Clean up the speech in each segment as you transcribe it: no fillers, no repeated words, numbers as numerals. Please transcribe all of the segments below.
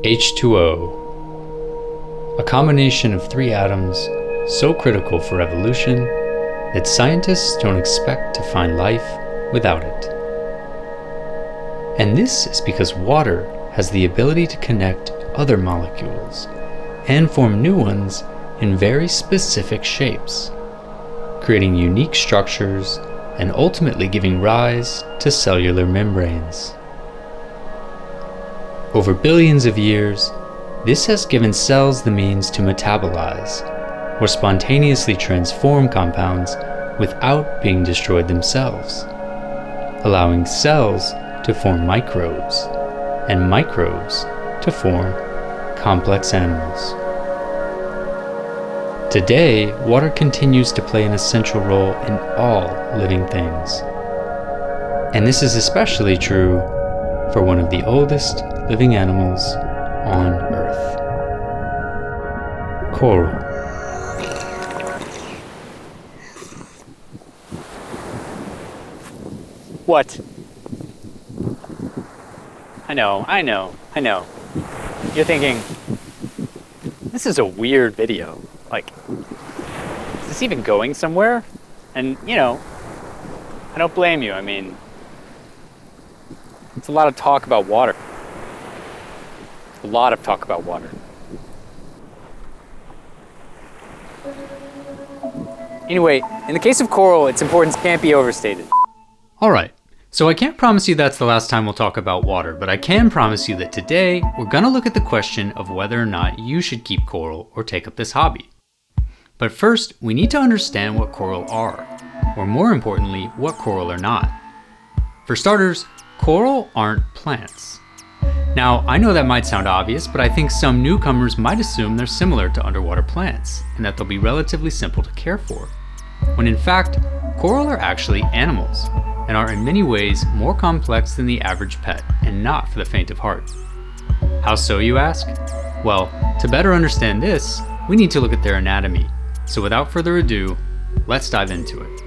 H2O, a combination of three atoms so critical for evolution that scientists don't expect to find life without it. And this is because water has the ability to connect other molecules and form new ones in very specific shapes, creating unique structures and ultimately giving rise to cellular membranes. Over billions of years, this has given cells the means to metabolize, or spontaneously transform compounds without being destroyed themselves, allowing cells to form microbes, and microbes to form complex animals. Today, water continues to play an essential role in all living things. And this is especially true for one of the oldest living animals on Earth. Coral. What? I know. You're thinking, this is a weird video. Like, is this even going somewhere? And, I don't blame you. I mean, it's a lot of talk about water. A lot of talk about water. Anyway, in the case of coral, its importance can't be overstated. Alright, so I can't promise you that's the last time we'll talk about water, but I can promise you that today we're gonna look at the question of whether or not you should keep coral or take up this hobby. But first, we need to understand what coral are, or more importantly, what coral are not. For starters, coral aren't plants. Now, I know that might sound obvious, but I think some newcomers might assume they're similar to underwater plants, and that they'll be relatively simple to care for, when in fact, coral are actually animals, and are in many ways more complex than the average pet, and not for the faint of heart. How so, you ask? Well, to better understand this, we need to look at their anatomy. So without further ado, let's dive into it.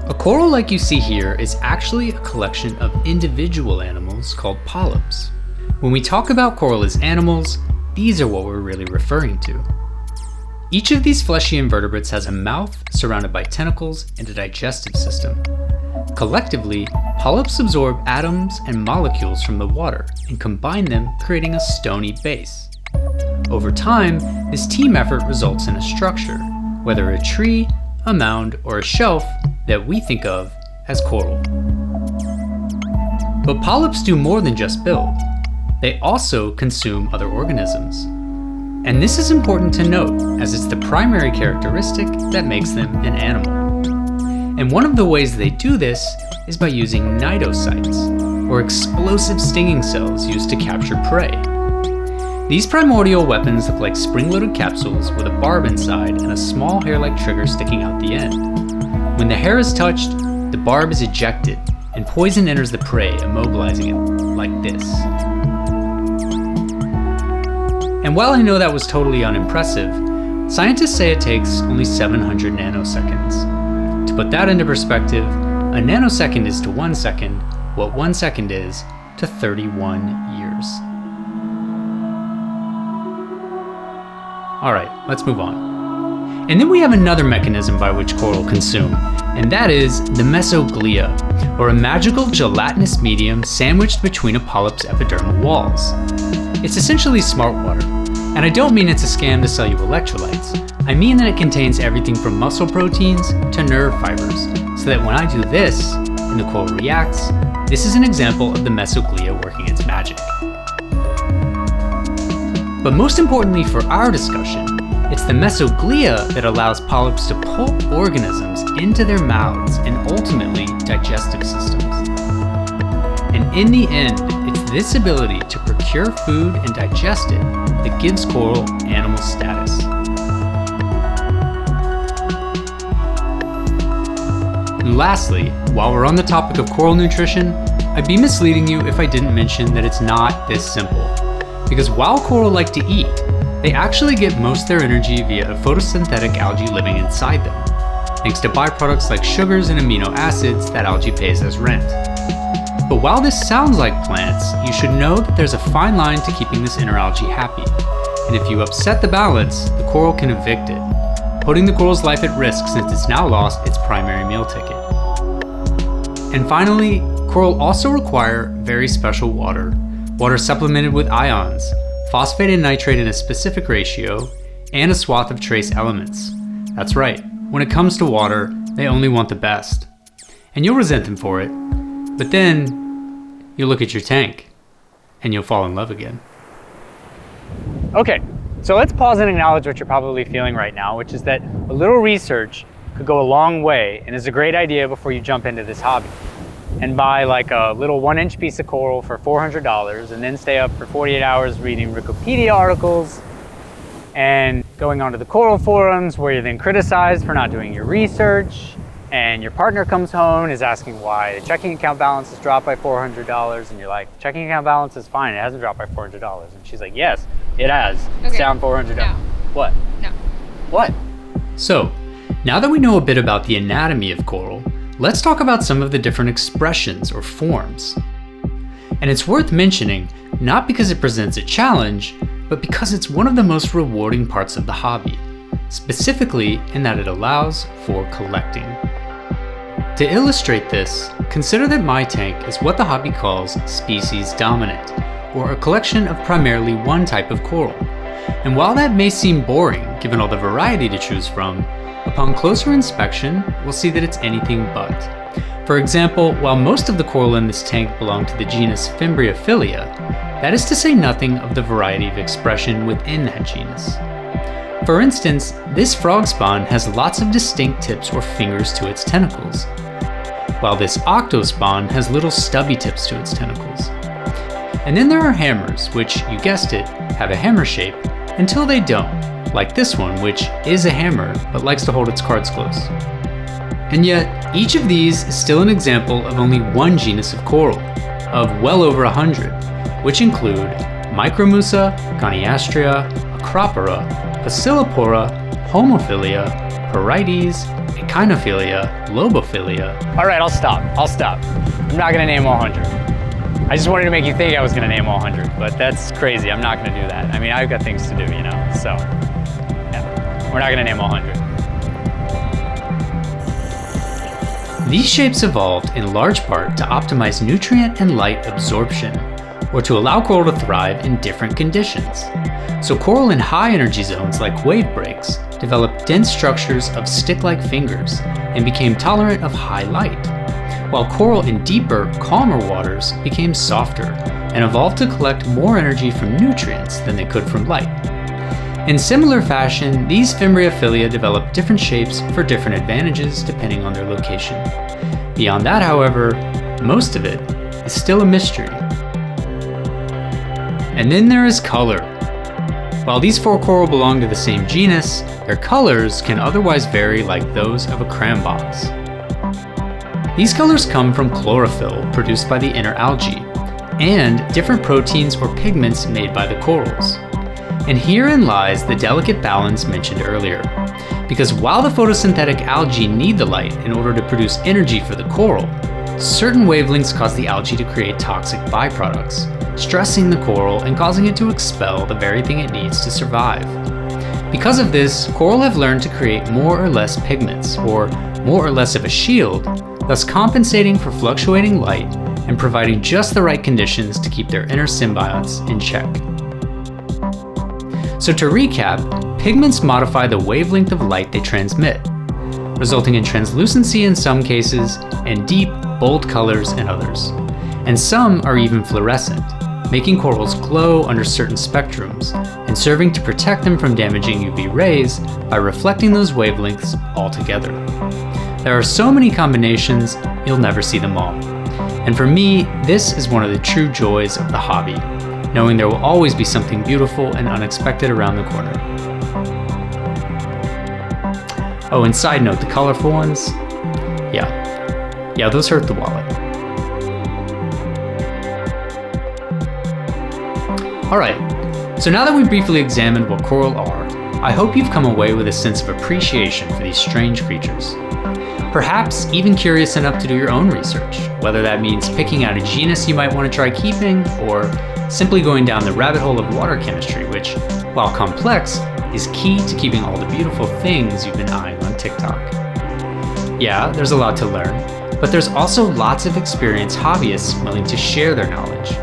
A coral like you see here is actually a collection of individual animals called polyps. When we talk about coral as animals, these are what we're really referring to. Each of these fleshy invertebrates has a mouth surrounded by tentacles and a digestive system. Collectively, polyps absorb atoms and molecules from the water and combine them, creating a stony base. Over time, this team effort results in a structure, whether a tree, a mound, or a shelf that we think of as coral. But polyps do more than just build. They also consume other organisms. And this is important to note, as it's the primary characteristic that makes them an animal. And one of the ways they do this is by using cnidocytes, or explosive stinging cells used to capture prey. These primordial weapons look like spring-loaded capsules with a barb inside and a small hair-like trigger sticking out the end. When the hair is touched, the barb is ejected, and poison enters the prey, immobilizing it like this. And while I know that was totally unimpressive, scientists say it takes only 700 nanoseconds. To put that into perspective, a nanosecond is to 1 second what 1 second is to 31 years. Alright, let's move on. And then we have another mechanism by which coral consume, and that is the mesoglia, or a magical gelatinous medium sandwiched between a polyp's epidermal walls. It's essentially smart water, and I don't mean it's a scam to sell you electrolytes. I mean that it contains everything from muscle proteins to nerve fibers, so that when I do this, and the coral reacts, this is an example of the mesoglia working its magic. But most importantly for our discussion, it's the mesoglia that allows polyps to pull organisms into their mouths and ultimately digestive systems. And in the end, it's this ability to procure food and digest it that gives coral animal status. And lastly, while we're on the topic of coral nutrition, I'd be misleading you if I didn't mention that it's not this simple. Because while coral like to eat, they actually get most of their energy via a photosynthetic algae living inside them, thanks to byproducts like sugars and amino acids that algae pays as rent. But But while this sounds like plants, you should know that there's a fine line to keeping this inner algae happy. And if you upset the balance, the coral can evict it, putting the coral's life at risk since it's now lost its primary meal ticket. And finally, coral also require very special water supplemented with ions, phosphate and nitrate in a specific ratio, and a swath of trace elements. That's right, when it comes to water, they only want the best. And you'll resent them for it, but then you'll look at your tank and you'll fall in love again. Okay, so let's pause and acknowledge what you're probably feeling right now, which is that a little research could go a long way and is a great idea before you jump into this hobby. And buy like a little 1-inch piece of coral for $400 and then stay up for 48 hours reading Wikipedia articles and going onto the coral forums where you're then criticized for not doing your research, and your partner comes home and is asking why the checking account balance has dropped by $400, and you're like, checking account balance is fine, it hasn't dropped by $400. And she's like, yes, it has. Okay. It's down $400. No. What? No. What? So, now that we know a bit about the anatomy of coral, let's talk about some of the different expressions or forms. And it's worth mentioning, not because it presents a challenge, but because it's one of the most rewarding parts of the hobby, specifically in that it allows for collecting. To illustrate this, consider that my tank is what the hobby calls species dominant, or a collection of primarily one type of coral. And while that may seem boring, given all the variety to choose from, upon closer inspection, we'll see that it's anything but. For example, while most of the coral in this tank belong to the genus Fimbriophilia, that is to say nothing of the variety of expression within that genus. For instance, this frog spawn has lots of distinct tips or fingers to its tentacles, while this octospawn has little stubby tips to its tentacles. And then there are hammers, which, you guessed it, have a hammer shape, until they don't, like this one, which is a hammer, but likes to hold its cards close. And yet, each of these is still an example of only one genus of coral, of well over 100, which include Micromussa, Goniastria, Acropora, Facilipora, Homophilia, Porites, Echinophilia, Lobophilia. All right, I'll stop. I'm not gonna name all 100. I just wanted to make you think I was gonna name all 100, but that's crazy. I'm not gonna do that. I mean, I've got things to do, you know, so yeah, we're not gonna name all 100. These shapes evolved in large part to optimize nutrient and light absorption, or to allow coral to thrive in different conditions. So coral in high energy zones like wave breaks developed dense structures of stick-like fingers and became tolerant of high light, while coral in deeper, calmer waters became softer and evolved to collect more energy from nutrients than they could from light. In similar fashion, these Fimbriophilia developed different shapes for different advantages depending on their location. Beyond that, however, most of it is still a mystery. And then there is color. While these four coral belong to the same genus, their colors can otherwise vary like those of a cram box. These colors come from chlorophyll produced by the inner algae, and different proteins or pigments made by the corals. And herein lies the delicate balance mentioned earlier, because while the photosynthetic algae need the light in order to produce energy for the coral, certain wavelengths cause the algae to create toxic byproducts, stressing the coral and causing it to expel the very thing it needs to survive. Because of this, coral have learned to create more or less pigments, or more or less of a shield, thus compensating for fluctuating light and providing just the right conditions to keep their inner symbionts in check. So to recap, pigments modify the wavelength of light they transmit, resulting in translucency in some cases and deep, bold colors in others. And some are even fluorescent, making corals glow under certain spectrums and serving to protect them from damaging UV rays by reflecting those wavelengths altogether. There are so many combinations, you'll never see them all. And for me, this is one of the true joys of the hobby, knowing there will always be something beautiful and unexpected around the corner. Oh, and side note, the colorful ones, yeah, those hurt the wallet. Alright, so now that we've briefly examined what coral are, I hope you've come away with a sense of appreciation for these strange creatures. Perhaps even curious enough to do your own research, whether that means picking out a genus you might want to try keeping, or simply going down the rabbit hole of water chemistry, which, while complex, is key to keeping all the beautiful things you've been eyeing on TikTok. Yeah, there's a lot to learn, but there's also lots of experienced hobbyists willing to share their knowledge.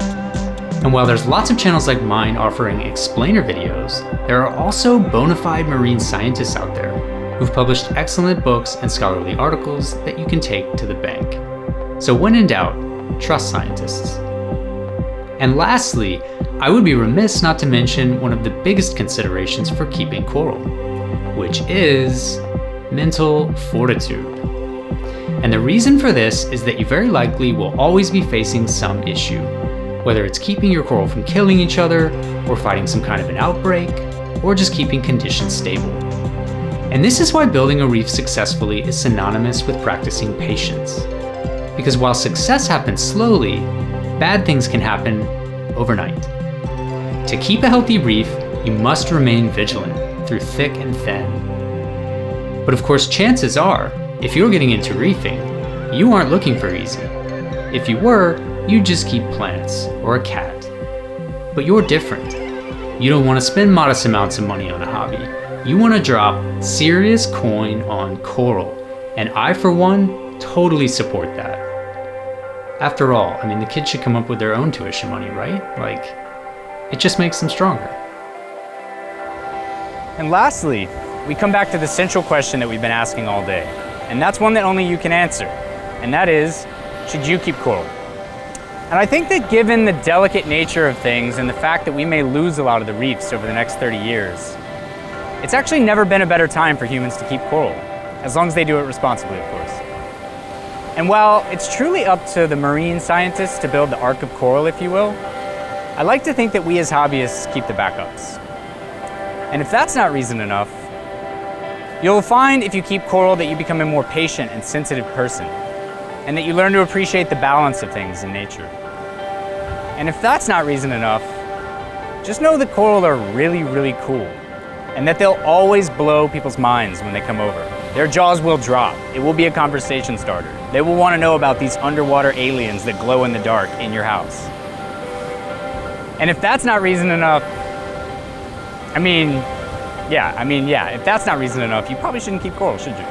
And while there's lots of channels like mine offering explainer videos, there are also bona fide marine scientists out there who've published excellent books and scholarly articles that you can take to the bank. So when in doubt, trust scientists. And lastly, I would be remiss not to mention one of the biggest considerations for keeping coral, which is mental fortitude. And the reason for this is that you very likely will always be facing some issue, whether it's keeping your coral from killing each other, or fighting some kind of an outbreak, or just keeping conditions stable. And this is why building a reef successfully is synonymous with practicing patience. Because while success happens slowly, bad things can happen overnight. To keep a healthy reef, you must remain vigilant through thick and thin. But of course, chances are, if you're getting into reefing, you aren't looking for easy. If you were, you'd just keep plants or a cat. But you're different. You don't want to spend modest amounts of money on a hobby. You want to drop serious coin on coral, and I, for one, totally support that. After all, I mean, the kids should come up with their own tuition money, right? Like, it just makes them stronger. And lastly, we come back to the central question that we've been asking all day, and that's one that only you can answer, and that is, should you keep coral? And I think that given the delicate nature of things and the fact that we may lose a lot of the reefs over the next 30 years, it's actually never been a better time for humans to keep coral, as long as they do it responsibly, of course. And while it's truly up to the marine scientists to build the ark of coral, if you will, I like to think that we as hobbyists keep the backups. And if that's not reason enough, you'll find if you keep coral that you become a more patient and sensitive person, and that you learn to appreciate the balance of things in nature. And if that's not reason enough, just know that coral are really, really cool, and that they'll always blow people's minds when they come over. Their jaws will drop. It will be a conversation starter. They will want to know about these underwater aliens that glow in the dark in your house. And if that's not reason enough, if that's not reason enough, you probably shouldn't keep coral, should you?